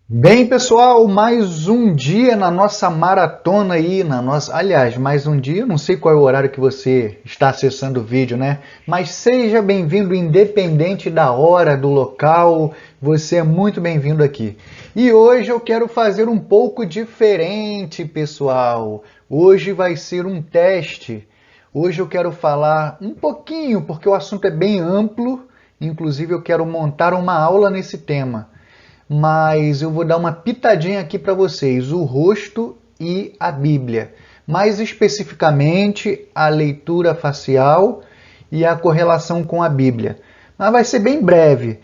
Bem, pessoal, mais um dia na nossa maratona aí, aliás, mais um dia, não sei qual é o horário que você está acessando o vídeo, né? Mas seja bem-vindo, independente da hora, do local, você é muito bem-vindo aqui. E hoje eu quero fazer um pouco diferente, pessoal. Hoje vai ser um teste. Hoje eu quero falar um pouquinho, porque o assunto é bem amplo, inclusive eu quero montar uma aula nesse tema, mas eu vou dar uma pitadinha aqui para vocês, o rosto e a Bíblia. Mais especificamente, a leitura facial e a correlação com a Bíblia. Mas vai ser bem breve.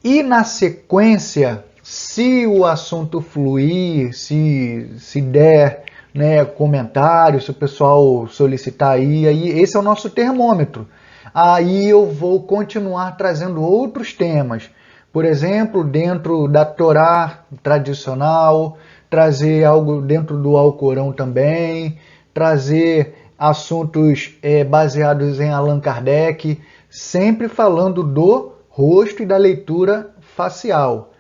E na sequência, se o assunto fluir, se der, né, comentário, se o pessoal solicitar aí, esse é o nosso termômetro. Aí eu vou continuar trazendo outros temas. Por exemplo, dentro da Torá tradicional, trazer algo dentro do Alcorão também, trazer assuntos baseados em Allan Kardec, sempre falando do rosto e da leitura facial.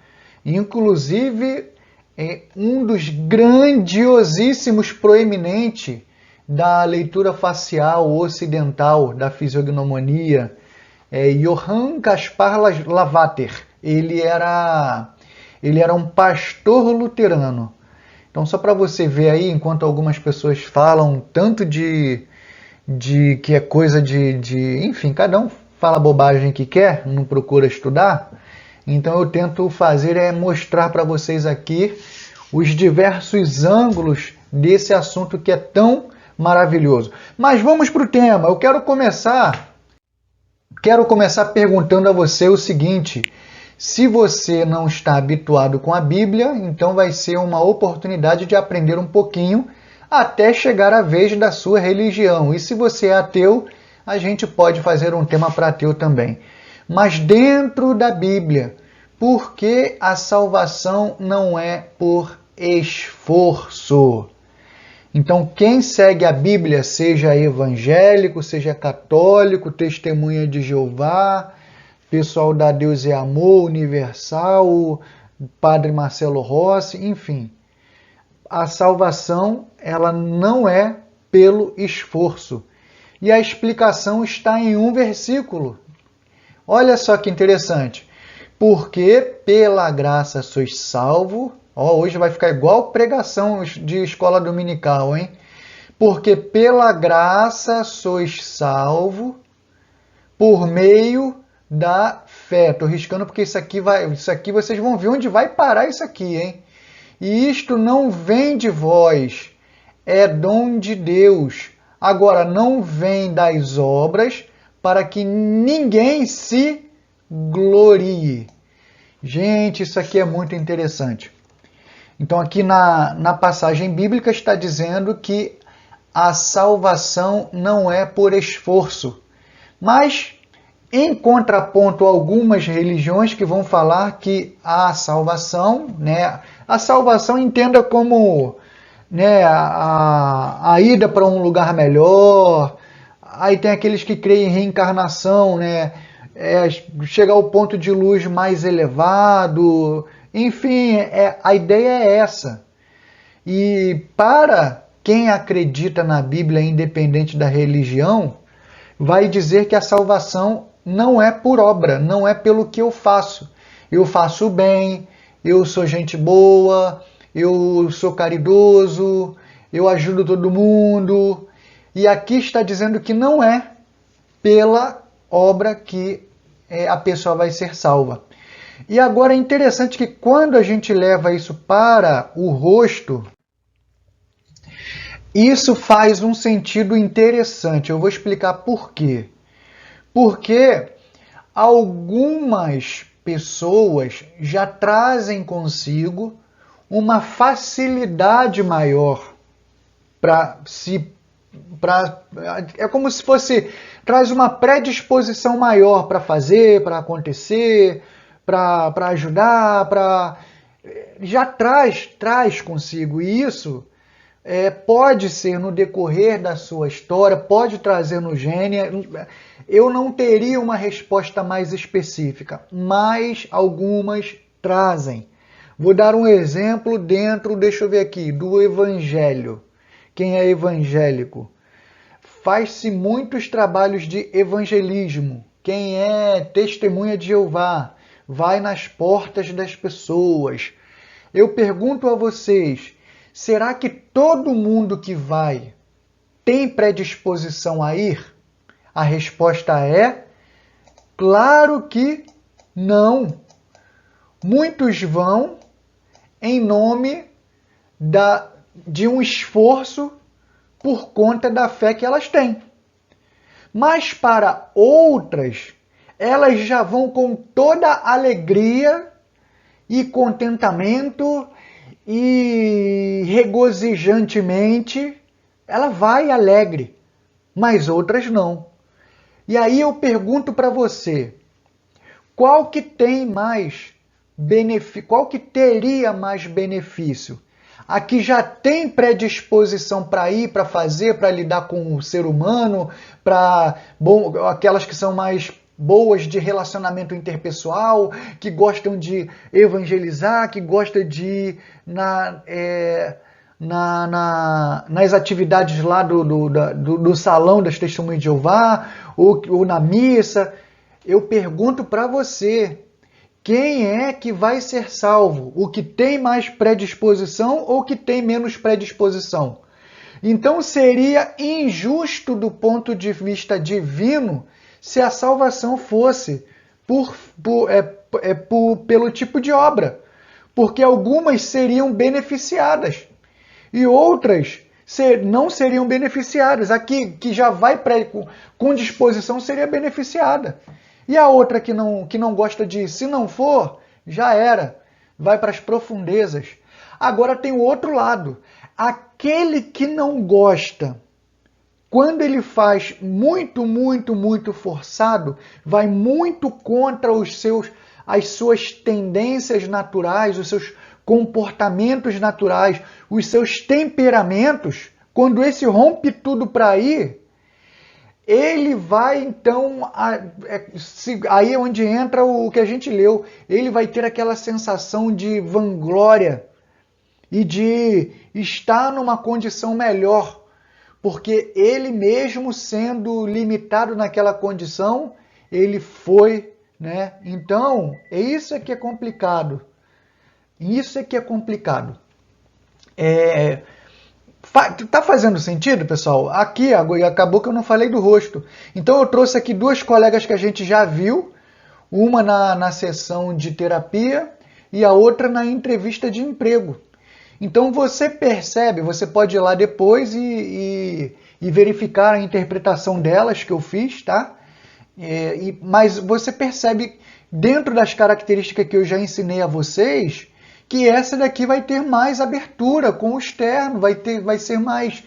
Inclusive, um dos grandiosíssimos proeminentes da leitura facial ocidental, da fisiognomonia, Johann Caspar Lavater. Ele era um pastor luterano. Então, só para você ver aí, enquanto algumas pessoas falam tanto de que é coisa enfim, cada um fala bobagem que quer, não procura estudar. Então, eu tento fazer mostrar para vocês aqui os diversos ângulos desse assunto que é tão maravilhoso. Mas vamos para o tema. Eu quero começar perguntando a você o seguinte: se você não está habituado com a Bíblia, então vai ser uma oportunidade de aprender um pouquinho até chegar a vez da sua religião. E se você é ateu, a gente pode fazer um tema para ateu também. Mas dentro da Bíblia, por que a salvação não é por esforço? Então, quem segue a Bíblia, seja evangélico, seja católico, testemunha de Jeová, pessoal da Deus é Amor, Universal, Padre Marcelo Rossi, enfim, a salvação ela não é pelo esforço. E a explicação está em um versículo. Olha só que interessante. Porque pela graça sois salvo. Hoje vai ficar igual pregação de escola dominical, hein? Porque pela graça sois salvo por meio da fé. Estou riscando porque isso aqui vocês vão ver onde vai parar isso aqui, hein? E isto não vem de vós, é dom de Deus. Agora, não vem das obras, para que ninguém se glorie. Gente, isso aqui é muito interessante. Então, aqui na passagem bíblica está dizendo que a salvação não é por esforço. Mas, em contraponto a algumas religiões que vão falar que a salvação, né, a salvação entenda como, né, a ida para um lugar melhor. Aí tem aqueles que creem em reencarnação, né, chegar ao ponto de luz mais elevado. Enfim, a ideia é essa. E para quem acredita na Bíblia, independente da religião, vai dizer que a salvação não é por obra, não é pelo que eu faço. Eu faço o bem, eu sou gente boa, eu sou caridoso, eu ajudo todo mundo. E aqui está dizendo que não é pela obra que a pessoa vai ser salva. E agora é interessante que quando a gente leva isso para o rosto, isso faz um sentido interessante. Eu vou explicar por quê. Porque algumas pessoas já trazem consigo uma facilidade maior para se. É como se fosse. Traz uma predisposição maior para fazer, para acontecer, para ajudar, já traz consigo. E isso pode ser no decorrer da sua história, pode trazer no gene. Eu não teria uma resposta mais específica, mas algumas trazem. Vou dar um exemplo dentro, deixa eu ver aqui, do Evangelho. Quem é evangélico? Faz-se muitos trabalhos de evangelismo. Quem é testemunha de Jeová vai nas portas das pessoas. Eu pergunto a vocês, será que todo mundo que vai tem predisposição a ir? A resposta é: claro que não. Muitos vão em nome de um esforço por conta da fé que elas têm. Mas para outras, elas já vão com toda alegria e contentamento e regozijantemente, ela vai alegre, mas outras não. E aí eu pergunto para você, qual que tem mais benefício, qual que teria mais benefício? A que já tem predisposição para ir, para fazer, para lidar com o ser humano, aquelas que são mais boas de relacionamento interpessoal, que gostam de evangelizar, que gostam de ir nas atividades lá do salão das Testemunhas de Jeová, ou na missa. Eu pergunto para você, quem é que vai ser salvo? O que tem mais predisposição ou o que tem menos predisposição? Então seria injusto do ponto de vista divino se a salvação fosse pelo tipo de obra, porque algumas seriam beneficiadas e outras não seriam beneficiadas. A que já vai com disposição seria beneficiada. E a outra que não gosta de ir, se não for, já era, vai para as profundezas. Agora tem o outro lado. Aquele que não gosta, quando ele faz muito, muito, muito forçado, vai muito contra as suas tendências naturais, os seus comportamentos naturais, os seus temperamentos, quando esse rompe tudo para ir, ele vai então, aí é onde entra o que a gente leu, ele vai ter aquela sensação de vanglória e de estar numa condição melhor, porque ele mesmo sendo limitado naquela condição, ele foi, né? Então, isso é que é complicado. Isso é que é complicado. Tá fazendo sentido, pessoal? Aqui, acabou que eu não falei do rosto. Então eu trouxe aqui duas colegas que a gente já viu, uma na sessão de terapia e a outra na entrevista de emprego. Então você percebe, você pode ir lá depois e verificar a interpretação delas que eu fiz, tá? Mas você percebe, dentro das características que eu já ensinei a vocês, que essa daqui vai ter mais abertura com o externo, vai ser mais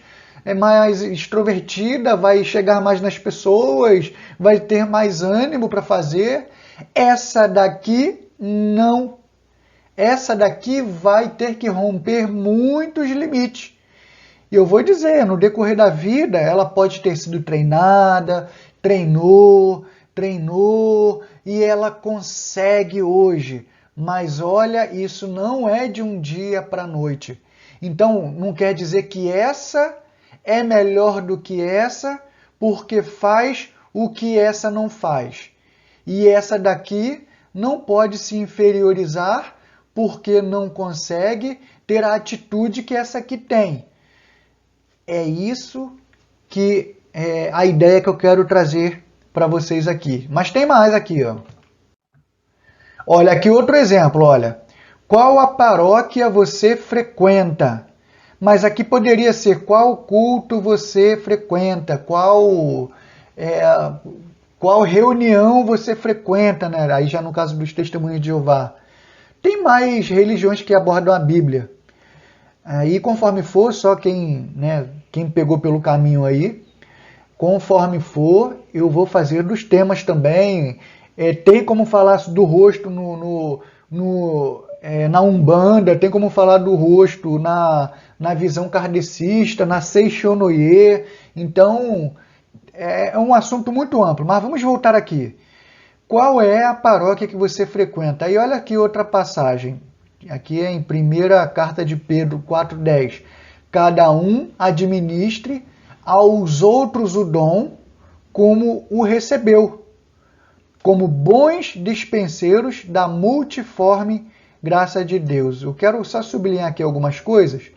extrovertida, vai chegar mais nas pessoas, vai ter mais ânimo para fazer. Essa daqui não. Essa daqui vai ter que romper muitos limites. E eu vou dizer, no decorrer da vida, ela pode ter sido treinada, treinou, e ela consegue hoje. Mas olha, isso não é de um dia para a noite. Então, não quer dizer que essa é melhor do que essa, porque faz o que essa não faz. E essa daqui não pode se inferiorizar, porque não consegue ter a atitude que essa aqui tem. É isso que é a ideia que eu quero trazer para vocês aqui. Mas tem mais aqui, ó. Olha, aqui outro exemplo, olha. Qual a paróquia você frequenta? Mas aqui poderia ser qual culto você frequenta, qual reunião você frequenta, né? Aí já no caso dos Testemunhos de Jeová. Tem mais religiões que abordam a Bíblia. Aí conforme for, só quem pegou pelo caminho aí, conforme for, eu vou fazer dos temas também. Tem como falar do rosto na Umbanda, tem como falar do rosto na visão kardecista, na Seixonoye. Então, é um assunto muito amplo. Mas vamos voltar aqui. Qual é a paróquia que você frequenta? Aí olha aqui outra passagem. aqui é em primeira carta de Pedro 4,10. Cada um administre aos outros o dom como o recebeu, como bons dispenseiros da multiforme graça de Deus. Eu quero só sublinhar aqui algumas coisas,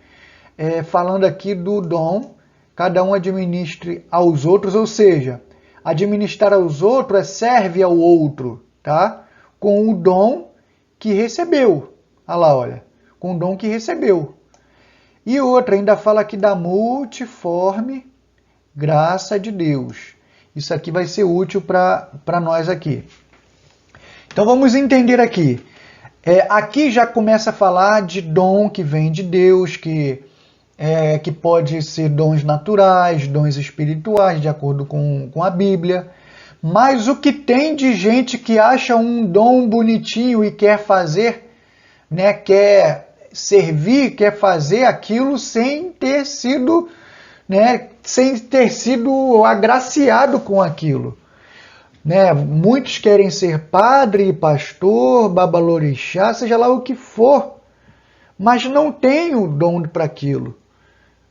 falando aqui do dom, cada um administre aos outros, ou seja, administrar aos outros serve ao outro, tá? Com o dom que recebeu. Olha lá, olha, com o dom que recebeu. E outra, ainda fala aqui da multiforme graça de Deus. Isso aqui vai ser útil para nós aqui. Então vamos entender aqui. Aqui já começa a falar de dom que vem de Deus, que pode ser dons naturais, dons espirituais, de acordo com a Bíblia. Mas o que tem de gente que acha um dom bonitinho e quer fazer, né, quer servir, quer fazer aquilo sem ter sido, né, sem ter sido agraciado com aquilo. Né? Muitos querem ser padre, pastor, babalorixá, seja lá o que for, mas não tem o dom para aquilo.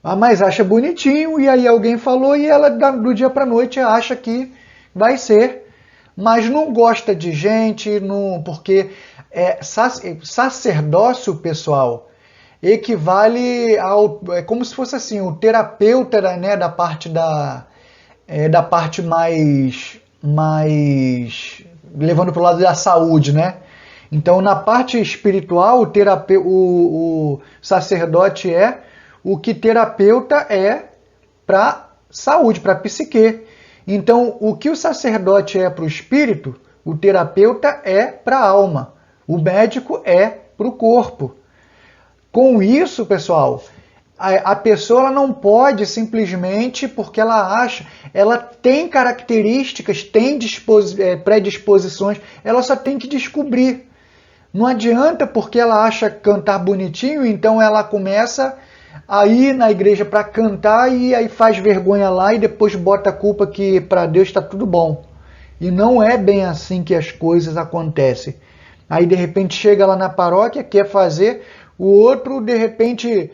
Mas acha bonitinho, e aí alguém falou e ela do dia para a noite acha que vai ser, mas não gosta de gente, porque sacerdócio, pessoal, equivale ao... É como se fosse assim, o terapeuta, né, da parte mais levando para o lado da saúde, né? Então, na parte espiritual, o sacerdote o que terapeuta é para saúde, para psique. Então, o que o sacerdote é para o espírito, o terapeuta é para a alma, o médico é para o corpo. Com isso, pessoal, a pessoa ela não pode simplesmente, porque ela tem características, tem predisposições, ela só tem que descobrir. Não adianta porque ela acha cantar bonitinho, então ela começa a ir na igreja para cantar e aí faz vergonha lá e depois bota a culpa que para Deus está tudo bom. E não é bem assim que as coisas acontecem. Aí de repente chega lá na paróquia, quer fazer, o outro de repente...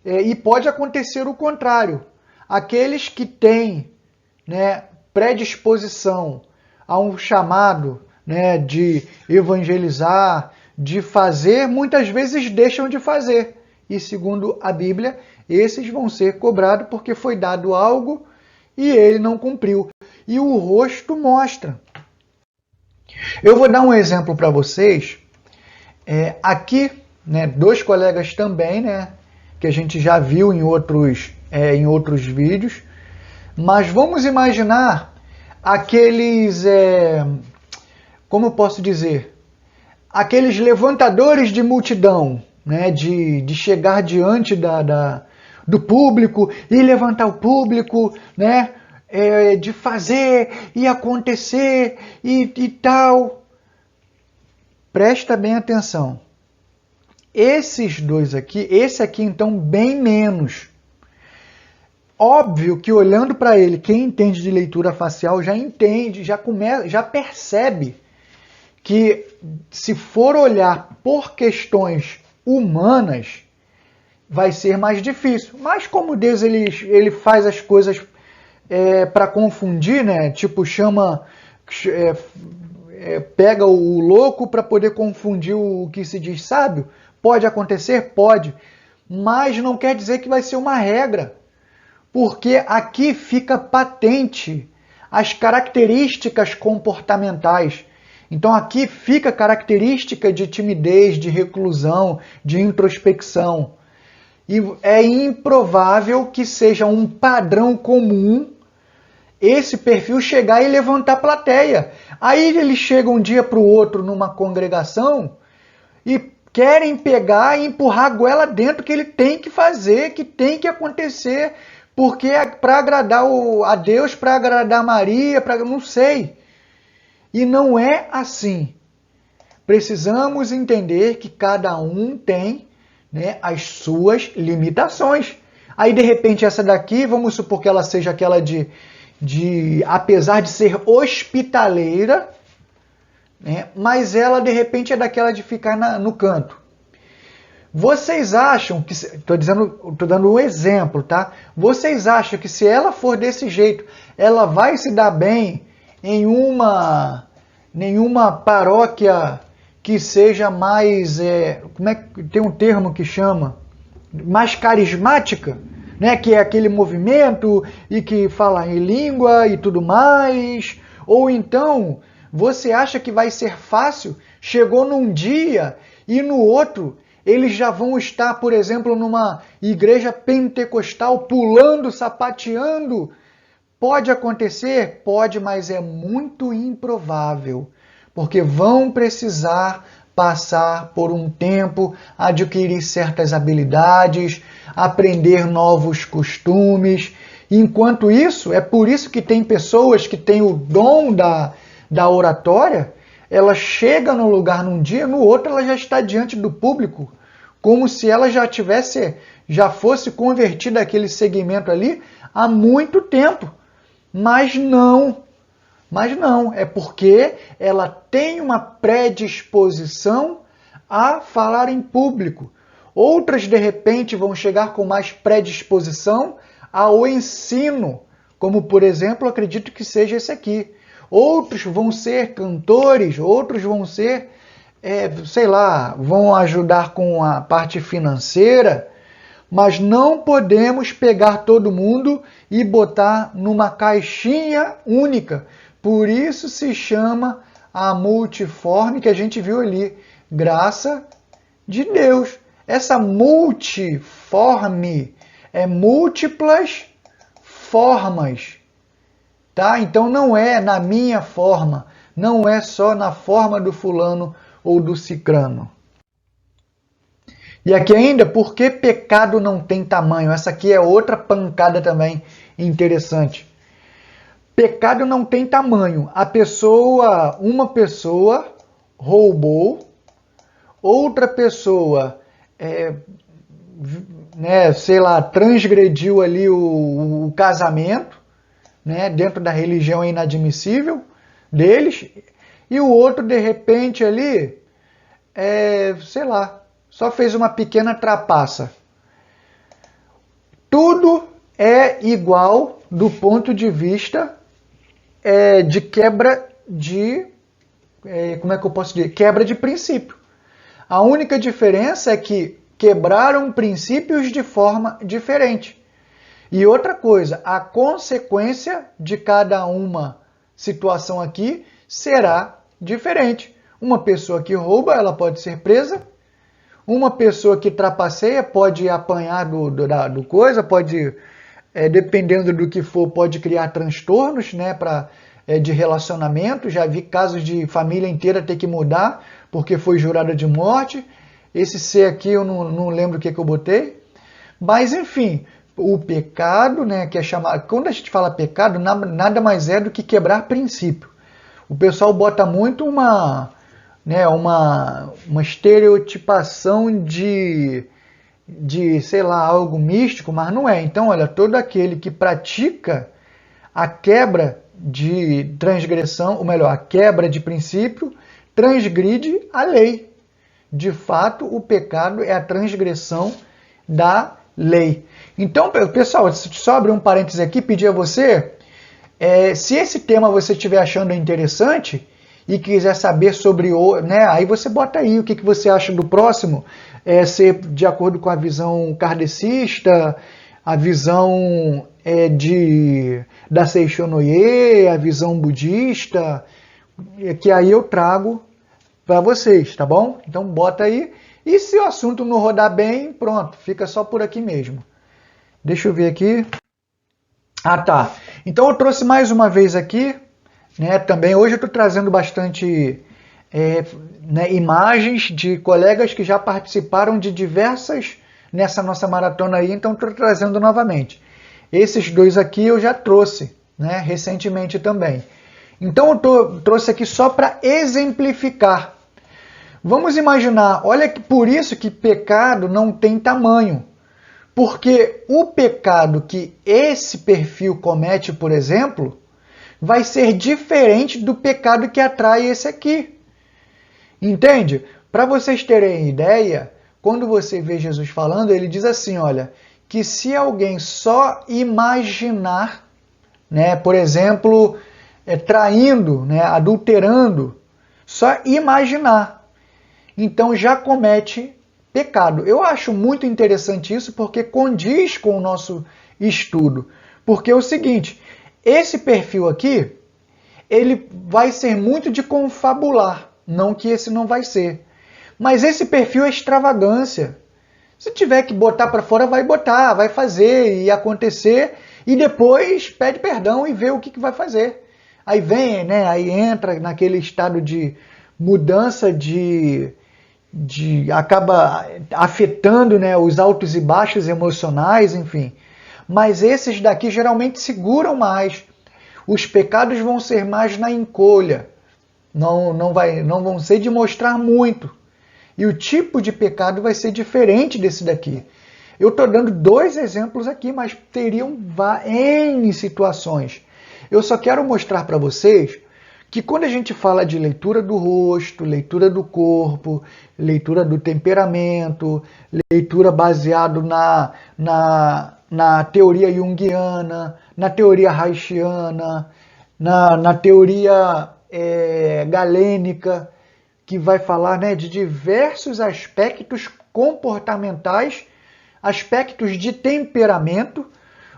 E pode acontecer o contrário. Aqueles que têm, né, predisposição a um chamado, né, de evangelizar, de fazer, muitas vezes deixam de fazer. E segundo a Bíblia, esses vão ser cobrados porque foi dado algo e ele não cumpriu. E o rosto mostra. Eu vou dar um exemplo para vocês. Aqui, né, dois colegas também, né, que a gente já viu em outros vídeos, mas vamos imaginar aqueles, como eu posso dizer, aqueles levantadores de multidão, né, de chegar diante do público e levantar o público, né, de fazer e acontecer e tal. Presta bem atenção. Esses dois aqui, esse aqui então bem menos. Óbvio que olhando para ele, quem entende de leitura facial já entende, já percebe que se for olhar por questões humanas, vai ser mais difícil. Mas como Deus ele faz as coisas para confundir, né? Tipo, pega o louco para poder confundir o que se diz sábio. Pode acontecer? Pode. Mas não quer dizer que vai ser uma regra. Porque aqui fica patente as características comportamentais. Então aqui fica característica de timidez, de reclusão, de introspecção. E é improvável que seja um padrão comum esse perfil chegar e levantar a plateia. Aí ele chega um dia para o outro numa congregação e querem pegar e empurrar a goela dentro que ele tem que fazer, que tem que acontecer, porque é para agradar a Deus, para agradar a Maria, não sei. E não é assim. Precisamos entender que cada um tem, né, as suas limitações. Aí, de repente, essa daqui, vamos supor que ela seja aquela apesar de ser hospitaleira, né, mas ela, de repente, é daquela de ficar no canto. Vocês acham que, estou dando um exemplo, tá? Vocês acham que se ela for desse jeito, ela vai se dar bem em nenhuma paróquia que seja mais, como é que tem um termo que chama, mais carismática, né? Que é aquele movimento e que fala em língua e tudo mais? Ou então você acha que vai ser fácil? Chegou num dia e no outro eles já vão estar, por exemplo, numa igreja pentecostal, pulando, sapateando. Pode acontecer? Pode, mas é muito improvável, porque vão precisar passar por um tempo, adquirir certas habilidades, aprender novos costumes. Enquanto isso, é por isso que tem pessoas que têm o dom da oratória, ela chega no lugar num dia, no outro ela já está diante do público, como se ela já fosse convertida àquele segmento ali há muito tempo. Mas não, é porque ela tem uma predisposição a falar em público. Outras, de repente, vão chegar com mais predisposição ao ensino, como, por exemplo, acredito que seja esse aqui. Outros vão ser cantores, outros vão ser, vão ajudar com a parte financeira, mas não podemos pegar todo mundo e botar numa caixinha única. Por isso se chama a multiforme que a gente viu ali, graça de Deus. Essa multiforme é múltiplas formas, tá? Então não é na minha forma, não é só na forma do fulano ou do cicrano. E aqui ainda, por que pecado não tem tamanho? Essa aqui é outra pancada também interessante. Pecado não tem tamanho. Uma pessoa roubou, outra pessoa, transgrediu ali o casamento, né, dentro da religião inadmissível deles, e o outro, de repente, ali, só fez uma pequena trapaça. Tudo é igual do ponto de vista de quebra de... como é que eu posso dizer? Quebra de princípio. A única diferença é que quebraram princípios de forma diferente. E outra coisa, a consequência de cada uma situação aqui será diferente. Uma pessoa que rouba, ela pode ser presa. Uma pessoa que trapaceia pode apanhar do coisa, pode, dependendo do que for, pode criar transtornos, né, de relacionamento. Já vi casos de família inteira ter que mudar porque foi jurada de morte. Esse C aqui eu não lembro o que eu botei. Mas, enfim, o pecado, né, que é chamado... Quando a gente fala pecado, nada mais é do que quebrar princípio. O pessoal bota muito uma estereotipação de, algo místico, mas não é. Então, olha, todo aquele que pratica a quebra de transgressão, ou melhor, a quebra de princípio, transgride a lei. De fato, o pecado é a transgressão da lei. Então, pessoal, só abrir um parênteses aqui, pedir a você, se esse tema você estiver achando interessante e quiser saber sobre aí você bota aí o que você acha do próximo, ser de acordo com a visão kardecista, a visão da Seishonoye, a visão budista, que aí eu trago para vocês, tá bom? Então bota aí. E se o assunto não rodar bem, pronto, fica só por aqui mesmo. Deixa eu ver aqui. Ah, tá. Então eu trouxe mais uma vez aqui, né, também. Hoje eu estou trazendo bastante imagens de colegas que já participaram de diversas nessa nossa maratona aí, então estou trazendo novamente. Esses dois aqui eu já trouxe, né, recentemente também. Então eu trouxe aqui só para exemplificar. Vamos imaginar, olha que por isso que pecado não tem tamanho. Porque o pecado que esse perfil comete, por exemplo, vai ser diferente do pecado que atrai esse aqui. Entende? Para vocês terem ideia, quando você vê Jesus falando, ele diz assim, olha, que se alguém só imaginar, né, por exemplo, traindo, né, adulterando, só imaginar, então já comete pecado. Eu acho muito interessante isso porque condiz com o nosso estudo. Porque é o seguinte, esse perfil aqui, ele vai ser muito de confabular, não que esse não vai ser. Mas esse perfil é extravagância. Se tiver que botar para fora, vai botar, vai fazer e acontecer, e depois pede perdão e vê o que vai fazer. Aí vem, né, aí entra naquele estado de mudança acaba afetando, né, os altos e baixos emocionais, enfim. Mas esses daqui geralmente seguram mais. Os pecados vão ser mais na encolha. Não vão ser de mostrar muito. E o tipo de pecado vai ser diferente desse daqui. Eu estou dando 2 exemplos aqui, mas teriam N situações. Eu só quero mostrar para vocês que quando a gente fala de leitura do rosto, leitura do corpo, leitura do temperamento, leitura baseado na teoria junguiana, na teoria haitiana, na teoria galênica, que vai falar, né, de diversos aspectos comportamentais, aspectos de temperamento,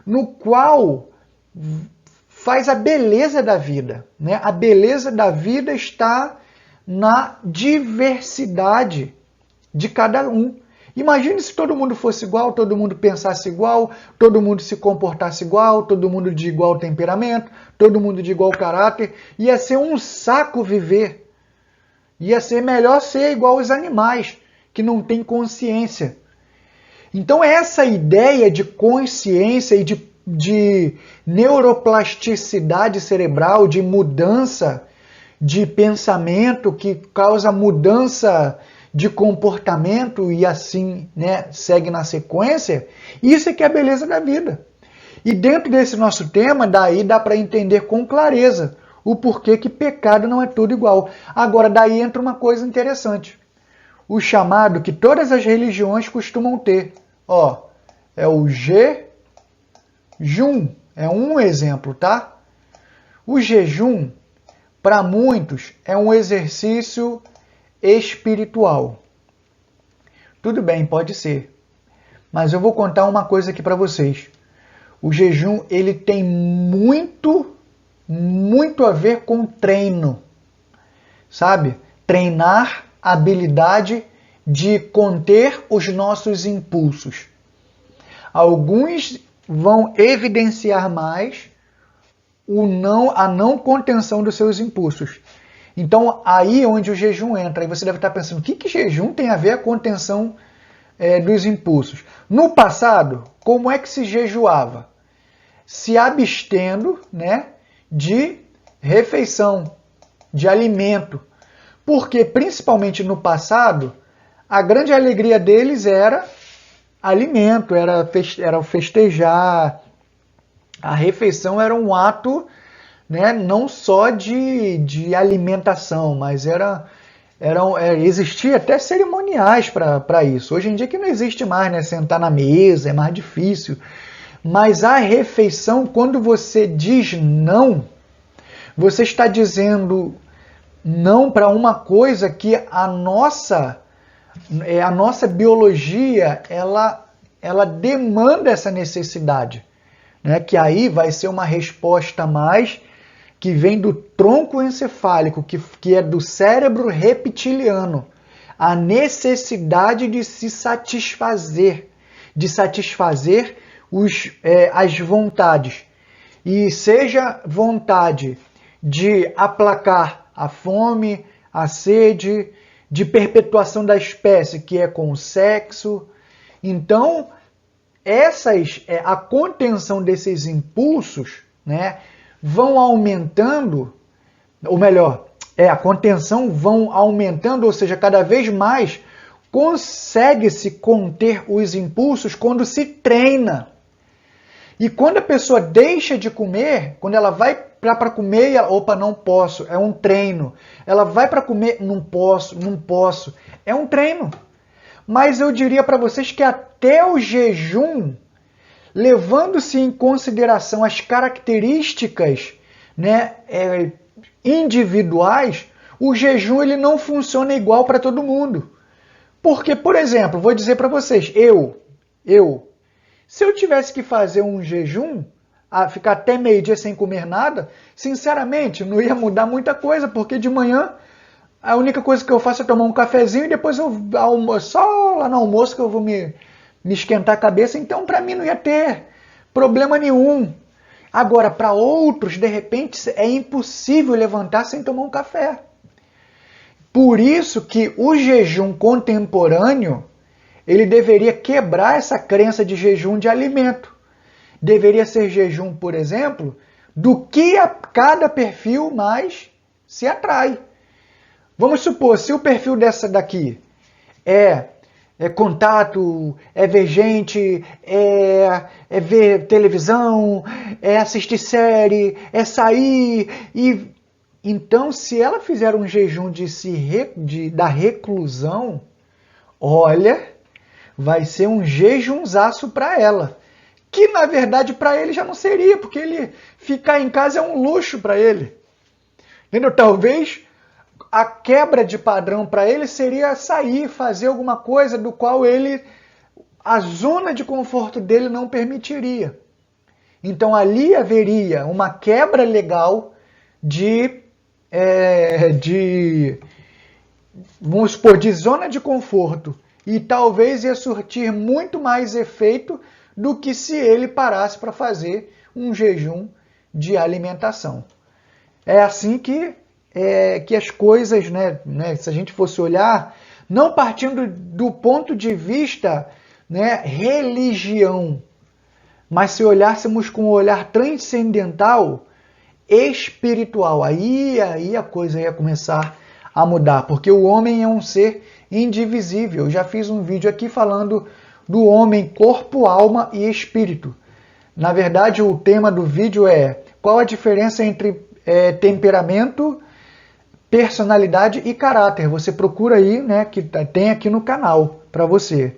no qual faz a beleza da vida, né? A beleza da vida está na diversidade de cada um. Imagine se todo mundo fosse igual, todo mundo pensasse igual, todo mundo se comportasse igual, todo mundo de igual temperamento, todo mundo de igual caráter. Ia ser um saco viver. Ia ser melhor ser igual aos animais, que não têm consciência. Então essa ideia de consciência e de neuroplasticidade cerebral, de mudança de pensamento que causa mudança de comportamento e assim, né, segue na sequência, isso é que é a beleza da vida. E dentro desse nosso tema, daí dá para entender com clareza o porquê que pecado não é tudo igual. Agora, daí entra uma coisa interessante. O chamado que todas as religiões costumam ter. Ó, é o jejum. É um exemplo, tá? O jejum, para muitos, é um exercício espiritual. Tudo bem, pode ser. Mas eu vou contar uma coisa aqui para vocês. O jejum, ele tem muito a ver com treino. Sabe? Treinar a habilidade de conter os nossos impulsos. Alguns vão evidenciar mais a não contenção dos seus impulsos. Então, aí é onde o jejum entra. Aí você deve estar pensando, o que jejum tem a ver com a contenção dos impulsos? No passado, como é que se jejuava? Se abstendo, né, de refeição, de alimento. Porque, principalmente no passado, a grande alegria deles era alimento, era o festejar. A refeição era um ato, né, não só de alimentação, mas existia até cerimoniais para isso. Hoje em dia que não existe mais, né, sentar na mesa, é mais difícil. Mas a refeição, quando você diz não, você está dizendo não para uma coisa que a nossa biologia ela demanda essa necessidade, né? Que aí vai ser uma resposta mais que vem do tronco encefálico, que é do cérebro reptiliano, a necessidade de se satisfazer, as vontades, e seja vontade de aplacar a fome, a sede, de perpetuação da espécie, que é com o sexo. Então, a contenção desses impulsos, né, vão aumentando, ou melhor, a contenção vão aumentando, ou seja, cada vez mais consegue-se conter os impulsos quando se treina. E quando a pessoa deixa de comer, quando ela vai para comer, opa, não posso, é um treino. Ela vai para comer, não posso, é um treino. mas eu diria para vocês que até o jejum, levando-se em consideração as características, né, individuais, o jejum ele não funciona igual para todo mundo. Porque, por exemplo, vou dizer para vocês, se eu tivesse que fazer um jejum, ficar até meio-dia sem comer nada, sinceramente, não ia mudar muita coisa, porque de manhã a única coisa que eu faço é tomar um cafezinho e depois eu só lá no almoço que eu vou me esquentar a cabeça, então para mim não ia ter problema nenhum. Agora, para outros, de repente, é impossível levantar sem tomar um café. Por isso que o jejum contemporâneo, ele deveria quebrar essa crença de jejum de alimento. Deveria ser jejum, por exemplo, do que a cada perfil mais se atrai. Vamos supor, se o perfil dessa daqui é contato, é ver gente, é ver televisão, é assistir série, é sair. Então, se ela fizer um jejum da reclusão, olha, vai ser um jejumzaço para ela. Que, na verdade, para ele já não seria, porque ele ficar em casa é um luxo para ele. Entendeu? Talvez a quebra de padrão para ele seria sair, fazer alguma coisa do qual a zona de conforto dele não permitiria. Então ali haveria uma quebra legal vamos supor, de zona de conforto, e talvez ia surtir muito mais efeito do que se ele parasse para fazer um jejum de alimentação. É assim que as coisas, né, se a gente fosse olhar, não partindo do ponto de vista, né, religião, mas se olhássemos com um olhar transcendental, espiritual, aí a coisa ia começar a mudar, porque o homem é um ser indivisível. Eu já fiz um vídeo aqui falando do homem corpo, alma e espírito. Na verdade, o tema do vídeo é qual a diferença entre temperamento, personalidade e caráter. Você procura aí, né, que tem aqui no canal para você.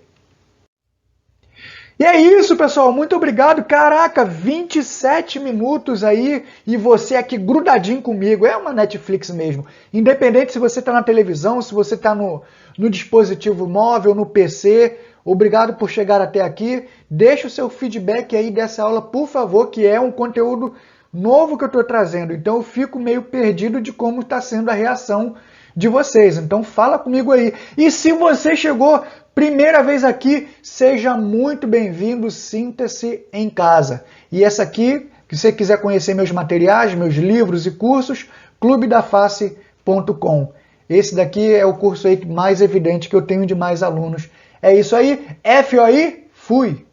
E é isso, pessoal. Muito obrigado. Caraca, 27 minutos aí e você aqui grudadinho comigo. É uma Netflix mesmo. Independente se você está na televisão, se você está no dispositivo móvel, no PC. Obrigado por chegar até aqui. Deixa o seu feedback aí dessa aula, por favor, que é um conteúdo novo que eu estou trazendo. Então eu fico meio perdido de como está sendo a reação de vocês. Então fala comigo aí. E se você chegou primeira vez aqui, seja muito bem-vindo, sinta-se em casa. E essa aqui, se você quiser conhecer meus materiais, meus livros e cursos, clubedaface.com. Esse daqui é o curso aí mais evidente que eu tenho de mais alunos. É isso aí, FOI, fui!